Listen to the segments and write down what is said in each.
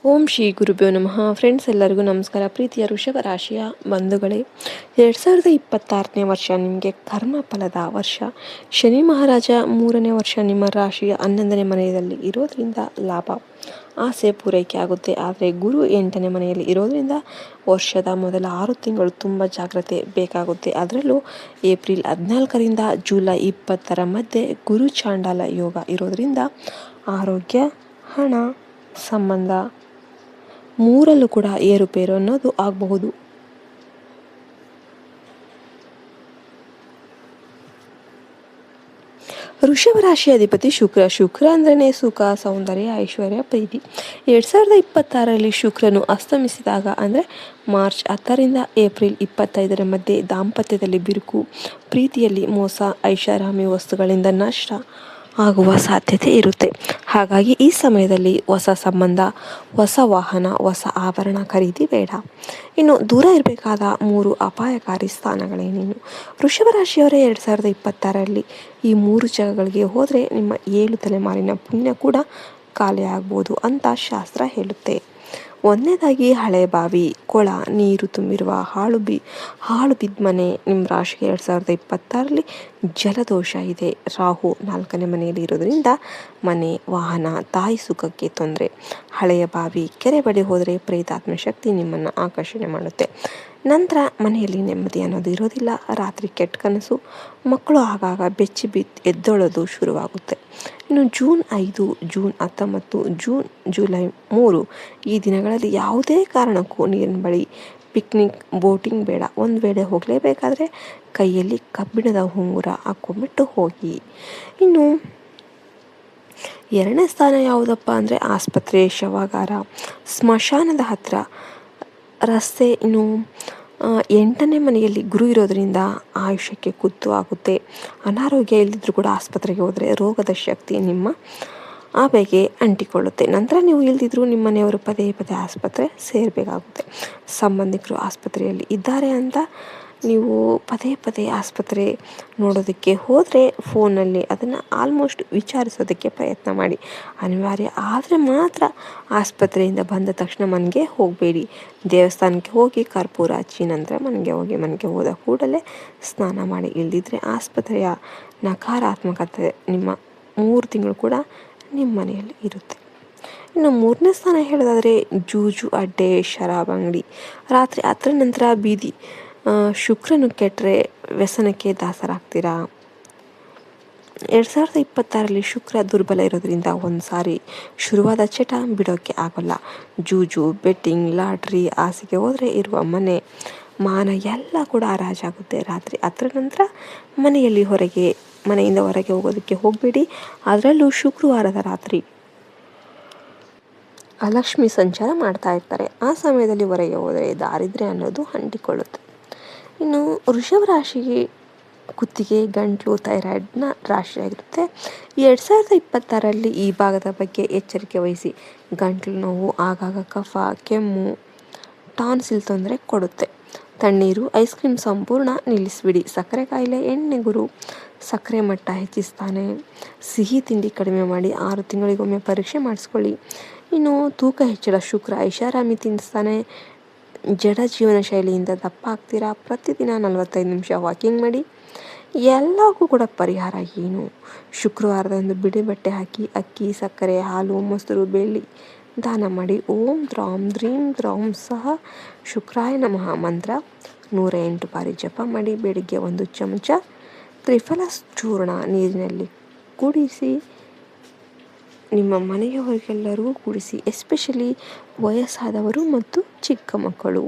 ಓಂ ಶ್ರೀ ಗುರುಭ್ಯೋ ನಮಃ. ಫ್ರೆಂಡ್ಸ್, ಎಲ್ಲರಿಗೂ ನಮಸ್ಕಾರ. ಪ್ರೀತಿಯ ವೃಷಭ ರಾಶಿಯ ಬಂಧುಗಳೇ, 2026ನೇ ವರ್ಷ ನಿಮಗೆ ಕರ್ಮಫಲದ ವರ್ಷ. ಶನಿ ಮಹಾರಾಜ 3ನೇ ವರ್ಷ ನಿಮ್ಮ ರಾಶಿಯ 11ನೇ ಮನೆಯಲ್ಲಿ ಇರೋದ್ರಿಂದ ಲಾಭ, ಆಸೆ ಪೂರೈಕೆ ಆಗುತ್ತೆ. ಆದರೆ ಗುರು 8ನೇ ಮನೆಯಲ್ಲಿ ಇರೋದ್ರಿಂದ ವರ್ಷದ ಮೊದಲ 6 ತಿಂಗಳು ತುಂಬ ಜಾಗ್ರತೆ ಬೇಕಾಗುತ್ತೆ. ಅದರಲ್ಲೂ ಏಪ್ರಿಲ್ 14ರಿಂದ ಜುಲೈ 20ರ ಮಧ್ಯೆ ಗುರು ಚಾಂಡಾಲ ಯೋಗ ಇರೋದ್ರಿಂದ ಆರೋಗ್ಯ, ಹಣ, ಸಂಬಂಧ ಮೂರಲ್ಲೂ ಕೂಡ ಏರುಪೇರು ಅನ್ನೋದು ಆಗಬಹುದು. ವೃಷಭ ರಾಶಿ ಅಧಿಪತಿ ಶುಕ್ರ ಅಂದ್ರೆ ಸುಖ, ಸೌಂದರ್ಯ, ಐಶ್ವರ್ಯ, ಪ್ರೀತಿ. 2026ರಲ್ಲಿ ಶುಕ್ರನು ಅಸ್ತಮಿಸಿದಾಗ ಅಂದರೆ ಮಾರ್ಚ್ 10ರಿಂದ ಏಪ್ರಿಲ್ 25ರ ಮಧ್ಯೆ ದಾಂಪತ್ಯದಲ್ಲಿ ಬಿರುಕು, ಪ್ರೀತಿಯಲ್ಲಿ ಮೋಸ, ಐಷಾರಾಮಿ ವಸ್ತುಗಳಿಂದ ನಷ್ಟ ಆಗುವ ಸಾಧ್ಯತೆ ಇರುತ್ತೆ. ಹಾಗಾಗಿ ಈ ಸಮಯದಲ್ಲಿ ಹೊಸ ಸಂಬಂಧ, ಹೊಸ ವಾಹನ, ಹೊಸ ಆಭರಣ ಖರೀದಿ ಬೇಡ. ಇನ್ನು ದೂರ ಇರಬೇಕಾದ 3 ಅಪಾಯಕಾರಿ ಸ್ಥಾನಗಳೇನೇನು? ವೃಷಭ ರಾಶಿಯವರೇ 2026ರಲ್ಲಿ ಈ 3 ಜಾಗಗಳಿಗೆ ಹೋದರೆ ನಿಮ್ಮ 7 ತಲೆಮಾರಿನ ಪುಣ್ಯ ಕೂಡ ಖಾಲಿ ಆಗ್ಬೋದು ಅಂತ ಶಾಸ್ತ್ರ ಹೇಳುತ್ತೆ. ಒಂದನೇದಾಗಿ ಹಳೆ ಬಾವಿ, ಕೊಳ, ನೀರು ತುಂಬಿರುವ ಹಾಳು ಬಿದ್ದ ಮನೆ. ನಿಮ್ಮ ರಾಶಿಗೆ 2026ರಲ್ಲಿ ಜಲದೋಷ ಇದೆ. ರಾಹು 4ನೇ ಮನೆಯಲ್ಲಿ ಇರೋದ್ರಿಂದ ಮನೆ, ವಾಹನ, ತಾಯಿ ಸುಖಕ್ಕೆ ತೊಂದರೆ. ಹಳೆಯ ಬಾವಿ, ಕೆರೆ ಬಳಿ ಹೋದರೆ ಪ್ರೇತಾತ್ಮ ಶಕ್ತಿ ನಿಮ್ಮನ್ನು ಆಕರ್ಷಣೆ ಮಾಡುತ್ತೆ. ನಂತರ ಮನೆಯಲ್ಲಿ ನೆಮ್ಮದಿ ಅನ್ನೋದು ಇರೋದಿಲ್ಲ. ರಾತ್ರಿ ಕೆಟ್ಟ ಕನಸು, ಮಕ್ಕಳು ಆಗಾಗ ಬೆಚ್ಚಿ ಎದ್ದೊಳೋದು ಶುರುವಾಗುತ್ತೆ. ಇನ್ನು ಜೂನ್ 5, ಜೂನ್ 19, ಜುಲೈ 3 ಈ ದಿನಗಳಲ್ಲಿ ಯಾವುದೇ ಕಾರಣಕ್ಕೂ ನೀರಿನ ಬಳಿ ಪಿಕ್ನಿಕ್, ಬೋಟಿಂಗ್ ಬೇಡ. ಒಂದು ವೇಳೆ ಹೋಗಲೇಬೇಕಾದ್ರೆ ಕೈಯಲ್ಲಿ ಕಬ್ಬಿಣದ ಉಂಗುರ ಹಾಕೊಂಡ್ಬಿಟ್ಟು ಹೋಗಿ. ಇನ್ನು 2ನೇ ಸ್ಥಾನ ಯಾವುದಪ್ಪ ಅಂದರೆ ಆಸ್ಪತ್ರೆ, ಶವಾಗಾರ, ಸ್ಮಶಾನದ ಹತ್ತಿರ, ರಸ್ತೆ. ಇನ್ನು 8ನೇ ಮನೆಯಲ್ಲಿ ಗುರು ಇರೋದರಿಂದ ಆಯುಷ್ಯಕ್ಕೆ ಕುತ್ತು ಆಗುತ್ತೆ. ಅನಾರೋಗ್ಯ ಇಲ್ಲದಿದ್ರೂ ಕೂಡ ಆಸ್ಪತ್ರೆಗೆ ಹೋದರೆ ರೋಗದ ಶಕ್ತಿ ನಿಮ್ಮ ಆಬೆಗೆ ಅಂಟಿಕೊಳ್ಳುತ್ತೆ. ನಂತರ ನೀವು ಇಲ್ದಿದ್ರೂ ನಿಮ್ಮ ಮನೆಯವರು ಪದೇ ಪದೇ ಆಸ್ಪತ್ರೆ ಸೇರಬೇಕಾಗುತ್ತೆ. ಸಂಬಂಧಿಕರು ಆಸ್ಪತ್ರೆಯಲ್ಲಿ ಇದ್ದಾರೆ ಅಂತ ನೀವು ಪದೇ ಪದೇ ಆಸ್ಪತ್ರೆ ನೋಡೋದಕ್ಕೆ ಹೋದರೆ ಫೋನಲ್ಲಿ ಅದನ್ನು ಆಲ್ಮೋಸ್ಟ್ ವಿಚಾರಿಸೋದಕ್ಕೆ ಪ್ರಯತ್ನ ಮಾಡಿ. ಅನಿವಾರ್ಯ ಆದರೆ ಮಾತ್ರ ಆಸ್ಪತ್ರೆಯಿಂದ ಬಂದ ತಕ್ಷಣ ಮನೆಗೆ ಹೋಗಬೇಡಿ. ದೇವಸ್ಥಾನಕ್ಕೆ ಹೋಗಿ ಕರ್ಪೂರ ಹಚ್ಚಿ ನಂತರ ಮನೆಗೆ ಹೋದ ಕೂಡಲೇ ಸ್ನಾನ ಮಾಡಿ. ಇಲ್ದಿದ್ರೆ ಆಸ್ಪತ್ರೆಯ ನಕಾರಾತ್ಮಕತೆ ನಿಮ್ಮ 3 ತಿಂಗಳು ಕೂಡ ನಿಮ್ಮ ಮನೆಯಲ್ಲಿ ಇರುತ್ತೆ. ಇನ್ನು 3ನೇ ಸ್ಥಾನ ಹೇಳೋದಾದರೆ ಜೂಜು ಅಡ್ಡೆ, ಶರಾಬ್ ಅಂಗಡಿ. ರಾತ್ರಿ 10ರ ನಂತರ ಬೀದಿ. ಶುಕ್ರನು ಕೆಟ್ಟರೆ ವ್ಯಸನಕ್ಕೆ ದಾಸರಾಗ್ತೀರಾ. 2026ರಲ್ಲಿ ಶುಕ್ರ ದುರ್ಬಲ ಇರೋದ್ರಿಂದ ಒಂದು ಸಾರಿ ಶುರುವಾದ ಚಟ ಬಿಡೋಕ್ಕೆ ಆಗೋಲ್ಲ. ಜೂಜು, ಬೆಟ್ಟಿಂಗ್, ಲಾಟ್ರಿ, ಆಸೆಗೆ ಹೋದರೆ ಇರುವ ಮನೆ, ಮಾನ ಎಲ್ಲ ಕೂಡ ಹರಾಜಾಗುತ್ತೆ. ರಾತ್ರಿ 10ರ ನಂತರ ಮನೆಯಿಂದ ಹೊರಗೆ ಹೋಗೋದಕ್ಕೆ ಹೋಗಬೇಡಿ. ಅದರಲ್ಲೂ ಶುಕ್ರವಾರದ ರಾತ್ರಿ ಲಕ್ಷ್ಮಿ ಸಂಚಾರ ಮಾಡ್ತಾ ಇರ್ತಾರೆ. ಆ ಸಮಯದಲ್ಲಿ ಹೊರಗೆ ಹೋದರೆ ದಾರಿದ್ರ್ಯ ಅನ್ನೋದು ಅಂಟಿಕೊಳ್ಳುತ್ತೆ. ಇನ್ನು ವೃಷಭ ರಾಶಿಗೆ ಕುತ್ತಿಗೆ, ಗಂಟಲು, ಥೈರಾಯ್ಡ್ನ ರಾಶಿಯಾಗಿರುತ್ತೆ. 2026ರಲ್ಲಿ ಈ ಭಾಗದ ಬಗ್ಗೆ ಎಚ್ಚರಿಕೆ ವಹಿಸಿ. ಗಂಟಲು ನೋವು, ಆಗಾಗ ಕಫ, ಕೆಮ್ಮು, ಟಾನ್ಸಿಲ್ ತೊಂದರೆ ಕೊಡುತ್ತೆ. ತಣ್ಣೀರು, ಐಸ್ ಕ್ರೀಮ್ ಸಂಪೂರ್ಣ ನಿಲ್ಲಿಸಿಬಿಡಿ. ಸಕ್ಕರೆ ಕಾಯಿಲೆ, ಎಣ್ಣೆ ಗುರು ಸಕ್ಕರೆ ಮಟ್ಟ ಹೆಚ್ಚಿಸ್ತಾನೆ. ಸಿಹಿ ತಿಂಡಿ ಕಡಿಮೆ ಮಾಡಿ. 6 ತಿಂಗಳಿಗೊಮ್ಮೆ ಪರೀಕ್ಷೆ ಮಾಡಿಸ್ಕೊಳ್ಳಿ. ಇನ್ನು ತೂಕ ಹೆಚ್ಚಳ, ಶುಕ್ರ ಐಷಾರಾಮಿ ತಿನ್ನಿಸ್ತಾನೆ. ಜಡ ಜೀವನ ಶೈಲಿಯಿಂದ ದಪ್ಪ ಆಗ್ತೀರಾ. ಪ್ರತಿದಿನ 45 ನಿಮಿಷ ವಾಕಿಂಗ್ ಮಾಡಿ. ಎಲ್ಲಕ್ಕೂ ಕೂಡ ಪರಿಹಾರ ಏನು? ಶುಕ್ರವಾರದಂದು ಬಿಳಿ ಬಟ್ಟೆ ಹಾಕಿ ಅಕ್ಕಿ, ಸಕ್ಕರೆ, ಹಾಲು, ಮೊಸರು, ಬೆಳ್ಳಿ ದಾನ ಮಾಡಿ. ಓಂ ದ್ರಾಂ ದ್ರೀಂ ದ್ರೌಂ ಸಹ ಶುಕ್ರಾಯ ನಮಃ ಮಂತ್ರ 108 ಬಾರಿ ಜಪ ಮಾಡಿ. ಬೆಳಿಗ್ಗೆ 1 ಚಮಚ ತ್ರಿಫಲ ಚೂರ್ಣ ನೀರಿನಲ್ಲಿ ಕುಡಿಸಿ ನಿಮ್ಮ ಮನೆಯವರಿಗೆಲ್ಲರಿಗೂ ಕುಡಿಸಿ. ಎಸ್ಪೆಷಲಿ ವಯಸ್ಸಾದವರು ಮತ್ತು ಚಿಕ್ಕ ಮಕ್ಕಳು.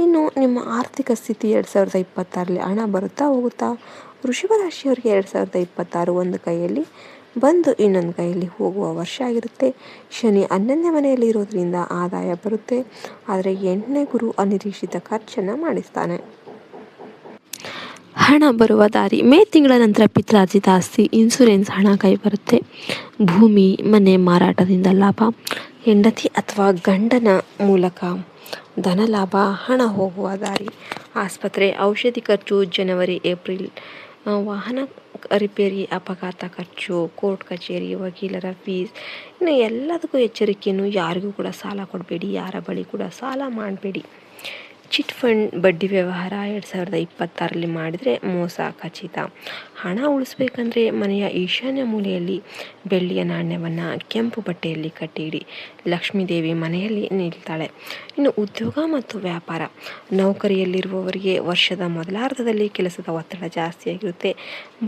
ಇನ್ನು ನಿಮ್ಮ ಆರ್ಥಿಕ ಸ್ಥಿತಿ 2026ರಲ್ಲಿ ಹಣ ಬರುತ್ತಾ ಹೋಗುತ್ತಾ? ವೃಷಭ ರಾಶಿಯವರಿಗೆ 2026 ಒಂದು ಕೈಯಲ್ಲಿ ಬಂದು ಇನ್ನೊಂದು ಕೈಯಲ್ಲಿ ಹೋಗುವ ವರ್ಷ ಆಗಿರುತ್ತೆ. ಶನಿ 11ನೇ ಮನೆಯಲ್ಲಿ ಇರೋದ್ರಿಂದ ಆದಾಯ ಬರುತ್ತೆ. ಆದರೆ 8ನೇ ಗುರು ಅನಿರೀಕ್ಷಿತ ಖರ್ಚನ್ನು ಮಾಡಿಸ್ತಾನೆ. ಹಣ ಬರುವ ದಾರಿ. ಮೇ ತಿಂಗಳ ನಂತರ ಪಿತ್ರಾರ್ಜಿತ ಆಸ್ತಿ, ಇನ್ಸೂರೆನ್ಸ್ ಹಣ ಕೈ ಬರುತ್ತೆ. ಭೂಮಿ, ಮನೆ ಮಾರಾಟದಿಂದ ಲಾಭ. ಹೆಂಡತಿ ಅಥವಾ ಗಂಡನ ಮೂಲಕ ಧನ ಲಾಭ. ಹಣ ಹೋಗುವ ದಾರಿ. ಆಸ್ಪತ್ರೆ, ಔಷಧಿ ಖರ್ಚು ಜನವರಿ ಏಪ್ರಿಲ್. ವಾಹನ ರಿಪೇರಿ, ಅಪಘಾತ ಖರ್ಚು, ಕೋರ್ಟ್ ಕಚೇರಿ, ವಕೀಲರ ಫೀಸ್, ಇನ್ನು ಎಲ್ಲದಕ್ಕೂ ಎಚ್ಚರಿಕೆಯನ್ನು ಯಾರಿಗೂ ಕೂಡ ಸಾಲ ಕೊಡಬೇಡಿ, ಯಾರ ಬಳಿ ಕೂಡ ಸಾಲ ಮಾಡಬೇಡಿ. ಚಿಟ್ ಫಂಡ್ ಬಡ್ಡಿ ವ್ಯವಹಾರ 2026ರಲ್ಲಿ ಮಾಡಿದರೆ ಮೋಸ ಖಚಿತ. ಹಣ ಉಳಿಸ್ಬೇಕಂದ್ರೆ ಮನೆಯ ಈಶಾನ್ಯ ಮೂಲೆಯಲ್ಲಿ ಬೆಳ್ಳಿಯ ನಾಣ್ಯವನ್ನು ಕೆಂಪು ಬಟ್ಟೆಯಲ್ಲಿ ಕಟ್ಟಿಡಿ. ಲಕ್ಷ್ಮೀದೇವಿ ಮನೆಯಲ್ಲಿ ನಿಲ್ತಾಳೆ. ಇನ್ನು ಉದ್ಯೋಗ ಮತ್ತು ವ್ಯಾಪಾರ, ನೌಕರಿಯಲ್ಲಿರುವವರಿಗೆ ವರ್ಷದ ಮೊದಲಾರ್ಧದಲ್ಲಿ ಕೆಲಸದ ಒತ್ತಡ ಜಾಸ್ತಿಯಾಗಿರುತ್ತೆ.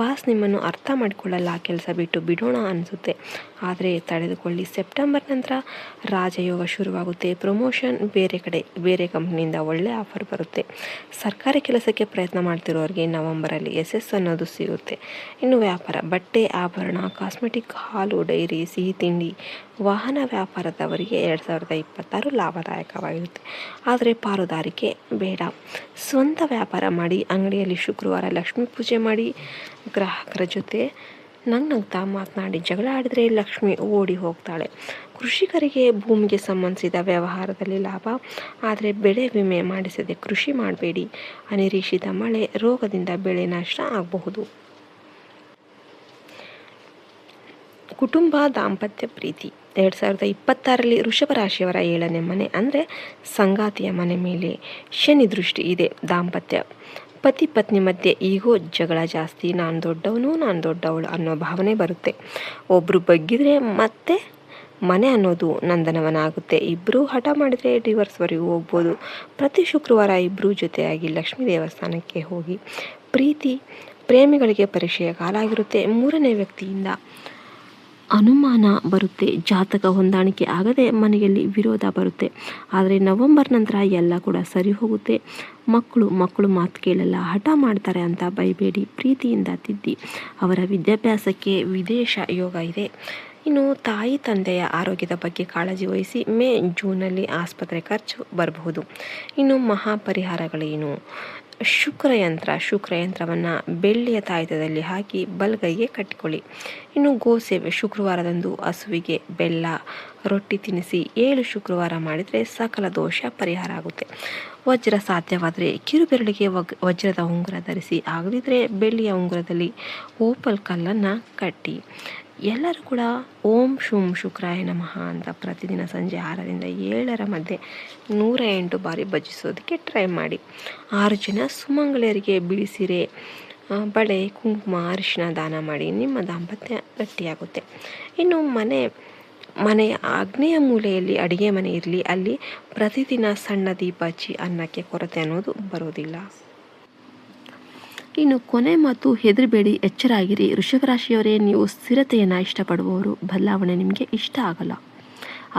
ಬಾಸ್ ನಿಮ್ಮನ್ನು ಅರ್ಥ ಮಾಡಿಕೊಳ್ಳಲ್ಲ, ಕೆಲಸ ಬಿಟ್ಟು ಬಿಡೋಣ ಅನಿಸುತ್ತೆ. ಆದರೆ ತಡೆದುಕೊಳ್ಳಿ, ಸೆಪ್ಟೆಂಬರ್ ನಂತರ ರಾಜಯೋಗ ಶುರುವಾಗುತ್ತೆ. ಪ್ರಮೋಷನ್, ಬೇರೆ ಕಂಪ್ನಿಯಿಂದ ಒಳ್ಳೆ ಆಫರ್ ಬರುತ್ತೆ. ಸರ್ಕಾರಿ ಕೆಲಸಕ್ಕೆ ಪ್ರಯತ್ನ ಮಾಡ್ತಿರೋರಿಗೆ ನವೆಂಬರಲ್ಲಿ ಯಶಸ್ಸು ಅನ್ನೋದು ಸಿಗುತ್ತೆ. ಇನ್ನು ವ್ಯಾಪಾರ, ಬಟ್ಟೆ, ಆಭರಣ, ಕಾಸ್ಮೆಟಿಕ್, ಹಾಲು, ಡೈರಿ, ಸಿಹಿ ತಿಂಡಿ, ವಾಹನ ವ್ಯಾಪಾರದವರಿಗೆ 2026 ಲಾಭದಾಯಕವಾಗಿರುತ್ತೆ. ಆದರೆ ಪಾಲುದಾರಿಕೆ ಬೇಡ. ಸ್ವಂತ ವ್ಯಾಪಾರ ಮಾಡಿ, ಅಂಗಡಿಯಲ್ಲಿ ಶುಕ್ರವಾರ ಲಕ್ಷ್ಮೀ ಪೂಜೆ ಮಾಡಿ, ಗ್ರಾಹಕರ ಜೊತೆ ನಗ್ನಗ್ತಾ ಮಾತನಾಡಿ. ಜಗಳ ಆಡಿದರೆ ಲಕ್ಷ್ಮಿ ಓಡಿ ಹೋಗ್ತಾಳೆ. ಕೃಷಿಕರಿಗೆ ಭೂಮಿಗೆ ಸಂಬಂಧಿಸಿದ ವ್ಯವಹಾರದಲ್ಲಿ ಲಾಭ, ಆದರೆ ಬೆಳೆ ವಿಮೆ ಮಾಡಿಸದೆ ಕೃಷಿ ಮಾಡಬೇಡಿ. ಅನಿರೀಕ್ಷಿತ ಮಳೆ, ರೋಗದಿಂದ ಬೆಳೆ ನಷ್ಟ ಆಗಬಹುದು. ಕುಟುಂಬ, ದಾಂಪತ್ಯ, ಪ್ರೀತಿ 2026ರಲ್ಲಿ ವೃಷಭ ರಾಶಿಯವರ 7ನೇ ಮನೆ ಅಂದರೆ ಸಂಗಾತಿಯ ಮನೆ ಮೇಲೆ ಶನಿ ದೃಷ್ಟಿ ಇದೆ. ದಾಂಪತ್ಯ, ಪತಿ ಪತ್ನಿ ಮಧ್ಯೆ ಈಗೋ ಜಗಳ ಜಾಸ್ತಿ. ನಾನು ದೊಡ್ಡವನು, ನಾನು ದೊಡ್ಡವಳು ಅನ್ನೋ ಭಾವನೆ ಬರುತ್ತೆ. ಒಬ್ಬರು ಬಗ್ಗಿದ್ರೆ ಮತ್ತೆ ಮನೆ ಅನ್ನೋದು ನಂದನವನ ಆಗುತ್ತೆ. ಇಬ್ಬರು ಹಠ ಮಾಡಿದರೆ ಡಿವೋರ್ಸ್ವರೆಗೂ ಹೋಗ್ಬೋದು. ಪ್ರತಿ ಶುಕ್ರವಾರ ಇಬ್ಬರೂ ಜೊತೆಯಾಗಿ ಲಕ್ಷ್ಮೀ ದೇವಸ್ಥಾನಕ್ಕೆ ಹೋಗಿ. ಪ್ರೀತಿ, ಪ್ರೇಮಿಗಳಿಗೆ ಪರೀಕ್ಷೆಯ ಕಾಲ ಆಗಿರುತ್ತೆ. 3ನೇ ವ್ಯಕ್ತಿಯಿಂದ ಅನುಮಾನ ಬರುತ್ತೆ. ಜಾತಕ ಹೊಂದಾಣಿಕೆ ಆಗದೆ ಮನೆಯಲ್ಲಿ ವಿರೋಧ ಬರುತ್ತೆ. ಆದರೆ ನವೆಂಬರ್ ನಂತರ ಎಲ್ಲ ಕೂಡ ಸರಿ ಹೋಗುತ್ತೆ. ಮಕ್ಕಳು ಮಾತು ಕೇಳಲ್ಲ, ಹಠ ಮಾಡ್ತಾರೆ ಅಂತ ಬೈಬೇಡಿ, ಪ್ರೀತಿಯಿಂದ ತಿದ್ದಿ. ಅವರ ವಿದ್ಯಾಭ್ಯಾಸಕ್ಕೆ ವಿದೇಶ ಯೋಗ ಇದೆ. ಇನ್ನು ತಾಯಿ ತಂದೆಯ ಆರೋಗ್ಯದ ಬಗ್ಗೆ ಕಾಳಜಿ ವಹಿಸಿ. ಮೇ ಜೂನಲ್ಲಿ ಆಸ್ಪತ್ರೆ ಖರ್ಚು ಬರಬಹುದು. ಇನ್ನು ಮಹಾಪರಿಹಾರಗಳೇನು? ಶುಕ್ರಯಂತ್ರವನ್ನು ಬೆಳ್ಳಿಯ ತಾಯ್ತದಲ್ಲಿ ಹಾಕಿ ಬಲಗೈಗೆ ಕಟ್ಟಿಕೊಳ್ಳಿ. ಇನ್ನು ಗೋಸೇವೆ, ಶುಕ್ರವಾರದಂದು ಹಸುವಿಗೆ ಬೆಲ್ಲ, ರೊಟ್ಟಿ ತಿನ್ನಿಸಿ 7 ಶುಕ್ರವಾರ ಮಾಡಿದರೆ ಸಕಲ ದೋಷ ಪರಿಹಾರ ಆಗುತ್ತೆ. ವಜ್ರ, ಸಾಧ್ಯವಾದರೆ ಕಿರುಬೆರಳಿಗೆ ವಜ್ರದ ಉಂಗುರ ಧರಿಸಿ. ಆಗದಿದ್ದರೆ ಬೆಳ್ಳಿಯ ಉಂಗುರದಲ್ಲಿ ಓಪಲ್ ಕಲ್ಲನ್ನು ಕಟ್ಟಿ. ಎಲ್ಲರೂ ಕೂಡ ಓಂ ಶುಂ ಶುಕ್ರಾಯ ನಮಃ ಅಂತ ಪ್ರತಿದಿನ ಸಂಜೆ 6ರಿಂದ 7 ಮಧ್ಯೆ 108 ಬಾರಿ ಭಜಿಸೋದಕ್ಕೆ ಟ್ರೈ ಮಾಡಿ. 6 ಜನ ಸುಮಂಗಲಿಯರಿಗೆ ಬಿಳಿ ಸೀರೆ, ಬಳೆ, ಕುಂಕುಮ, ಅರಿಶಿನ ದಾನ ಮಾಡಿ. ನಿಮ್ಮ ದಾಂಪತ್ಯ ಗಟ್ಟಿಯಾಗುತ್ತೆ. ಇನ್ನು ಮನೆಯ ಆಗ್ನೇಯ ಮೂಲೆಯಲ್ಲಿ ಅಡಿಗೆ ಮನೆ ಇರಲಿ. ಅಲ್ಲಿ ಪ್ರತಿದಿನ ಸಣ್ಣ ದೀಪ ಹಚ್ಚಿ ಅನ್ನಕ್ಕೆ ಕೊರತೆ ಅನ್ನೋದು ಬರೋದಿಲ್ಲ. ಇನ್ನು ಕೊನೆ ಮಾತು, ಹೆದರಬೇಡಿ, ಎಚ್ಚರಾಗಿರಿ. ವೃಷಭರಾಶಿಯವರೇ, ನೀವು ಸ್ಥಿರತೆಯನ್ನು ಇಷ್ಟಪಡುವವರು. ಬದಲಾವಣೆ ನಿಮಗೆ ಇಷ್ಟ ಆಗಲ್ಲ.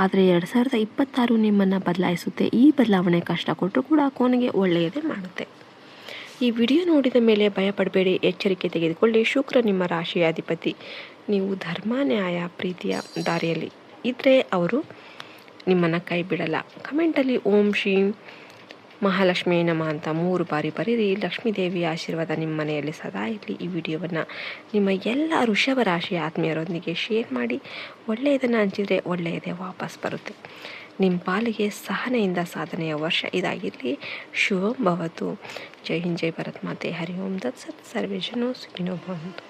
ಆದರೆ 2026 ನಿಮ್ಮನ್ನು ಬದಲಾಯಿಸುತ್ತೆ. ಈ ಬದಲಾವಣೆ ಕಷ್ಟ ಕೊಟ್ಟರೂ ಕೂಡ ಕೊನೆಗೆ ಒಳ್ಳೆಯದೇ ಮಾಡುತ್ತೆ. ಈ ವಿಡಿಯೋ ನೋಡಿದ ಮೇಲೆ ಭಯಪಡಬೇಡಿ, ಎಚ್ಚರಿಕೆ ತೆಗೆದುಕೊಳ್ಳಿ. ಶುಕ್ರ ನಿಮ್ಮ ರಾಶಿಯ ಅಧಿಪತಿ. ನೀವು ಧರ್ಮ, ನ್ಯಾಯ, ಪ್ರೀತಿಯ ದಾರಿಯಲ್ಲಿ ಇದ್ದರೆ ಅವರು ನಿಮ್ಮನ್ನು ಕೈ ಬಿಡಲ್ಲ. ಕಮೆಂಟಲ್ಲಿ ಓಂ ಶ್ರೀ ಮಹಾಲಕ್ಷ್ಮೀ ನಮಃ ಅಂತ 3 ಬಾರಿ ಬರೀರಿ. ಲಕ್ಷ್ಮೀದೇವಿಯ ಆಶೀರ್ವಾದ ನಿಮ್ಮ ಮನೆಯಲ್ಲಿ ಸದಾ ಇರಲಿ. ಈ ವಿಡಿಯೋವನ್ನು ನಿಮ್ಮ ಎಲ್ಲ ವೃಷಭ ರಾಶಿಯ ಆತ್ಮೀಯರೊಂದಿಗೆ ಶೇರ್ ಮಾಡಿ. ಒಳ್ಳೆಯದನ್ನು ಹಂಚಿದರೆ ಒಳ್ಳೆಯದೇ ವಾಪಸ್ ಬರುತ್ತೆ. ನಿಮ್ಮ ಪಾಲಿಗೆ ಸಹನೆಯಿಂದ ಸಾಧನೆಯ ವರ್ಷ ಇದಾಗಿರಲಿ. ಶುಭಂ ಭವತು. ಜೈ ಹಿಂದ್, ಜೈ ಭಾರತ್ ಮಾತೆ. ಹರಿ ಓಂ ದತ್ ಸತ್. ಸರ್ವೇ ಜನೋ ಸುಖಿನೋ ಭವಂತು.